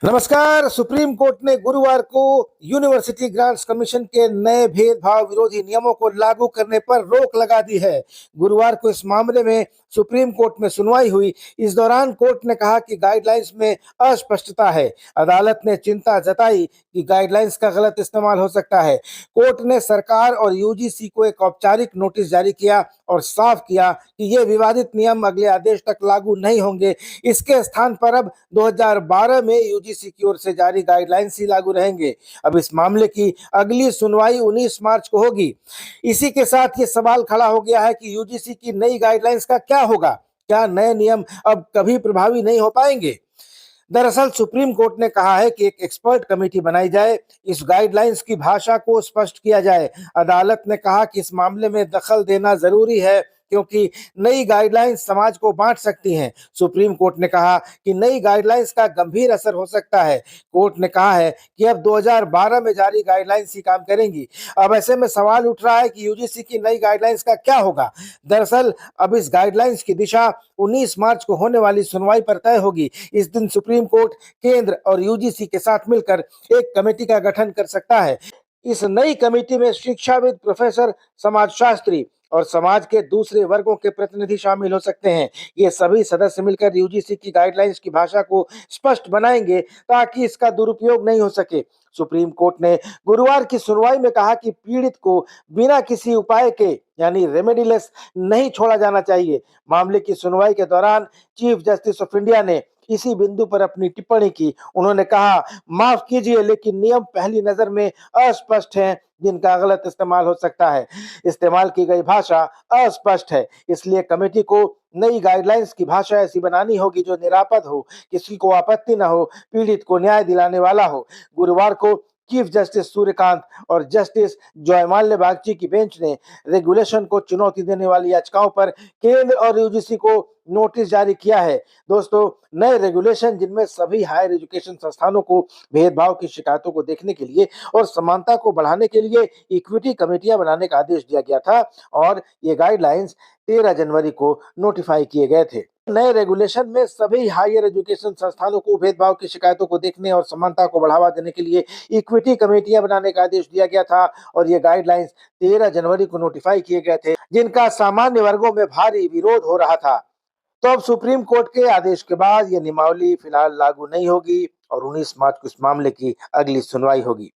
नमस्कार। Supreme court ने गुरुवार को यूनिवर्सिटी ग्रांट्स कमीशन के नए भेदभाव विरोधी नियमों को लागू करने पर रोक लगा दी है। गुरुवार को इस मामले में सुप्रीम कोर्ट में सुनवाई हुई। इस दौरान कोर्ट ने कहा कि गाइडलाइंस में अस्पष्टता है। अदालत ने चिंता जताई कि गाइडलाइंस का गलत इस्तेमाल हो सकता है। कोर्ट ने सरकार और यूजीसी को एक औपचारिक नोटिस जारी किया और साफ किया कि ये विवादित नियम अगले आदेश तक लागू नहीं होंगे। इसके स्थान पर अब 2012 में यूजीसी की ओर से जारी गाइडलाइंस ही लागू रहेंगे। अब इस मामले की अगली सुनवाई 19 मार्च को होगी। इसी के साथ ये सवाल खड़ा हो गया है कि यूजीसी की नई गाइडलाइंस का क्या होगा। क्या नए नियम अब कभी प्रभावी नहीं हो पाएंगे? दरअसल सुप्रीम कोर्ट ने कहा है कि एक एक्सपर्ट कमेटी बनाई जाए, इस गाइडलाइंस की भाषा को स्पष्ट किया जाए। अदालत ने कहा कि इस मामले में दखल देना जरूरी है क्योंकि नई गाइडलाइंस समाज को बांट सकती हैं। सुप्रीम कोर्ट ने कहा कि नई गाइडलाइंस का गंभीर असर हो सकता है। कोर्ट ने कहा है कि अब 2012 में जारी गाइडलाइंस ही काम करेंगी। अब ऐसे में सवाल उठ रहा है कि यूजीसी की नई गाइडलाइंस का क्या होगा। दरअसल अब इस गाइडलाइंस की दिशा 19 मार्च को होने वाली सुनवाई पर तय होगी। इस दिन सुप्रीम कोर्ट केंद्र और यूजीसी के साथ मिलकर एक कमेटी का गठन कर सकता है। इस नई कमेटी में शिक्षाविद, प्रोफेसर, समाजशास्त्री और समाज के दूसरे वर्गों के प्रतिनिधि शामिल हो सकते हैं। ये सभी सदस्य मिलकर यूजीसी की गाइडलाइंस की भाषा को स्पष्ट बनाएंगे ताकि इसका दुरुपयोग नहीं हो सके। सुप्रीम कोर्ट ने गुरुवार की सुनवाई में कहा कि पीड़ित को बिना किसी उपाय के यानी रेमेडीलेस नहीं छोड़ा जाना चाहिए। मामले की सुनवाई के दौरान चीफ जस्टिस ऑफ इंडिया ने इसी बिंदु पर अपनी टिप्पणी की। उन्होंने कहा, माफ कीजिए लेकिन नियम पहली नजर में अस्पष्ट हैं जिनका गलत इस्तेमाल हो सकता है। इस्तेमाल की गई भाषा अस्पष्ट है, इसलिए कमेटी को नई गाइडलाइंस की भाषा ऐसी बनानी होगी जो निरापद हो, किसी को आपत्ति न हो, पीड़ित को न्याय दिलाने वाला हो। गुरुवार को चीफ जस्टिस सूर्यकांत और जस्टिस जयमाल्या बागची की बेंच ने रेगुलेशन को चुनौती देने वाली याचिकाओं पर केंद्र और यूजीसी को नोटिस जारी किया है। दोस्तों, नए रेगुलेशन जिनमें सभी हायर एजुकेशन संस्थानों को भेदभाव की शिकायतों को देखने के लिए और समानता को बढ़ाने के लिए इक्विटी कमेटियां बनाने का आदेश दिया गया था और ये गाइडलाइंस 13 जनवरी को नोटिफाई किए गए थे। नए रेगुलेशन में सभी हायर एजुकेशन संस्थानों को भेदभाव की शिकायतों को देखने और समानता को बढ़ावा देने के लिए इक्विटी कमेटियां बनाने का आदेश दिया गया था और ये गाइडलाइंस 13 जनवरी को नोटिफाई किए गए थे, जिनका सामान्य वर्गों में भारी विरोध हो रहा था। तो अब सुप्रीम कोर्ट के आदेश के बाद ये नियमावली फिलहाल लागू नहीं होगी और 19 मार्च को इस मामले की अगली सुनवाई होगी।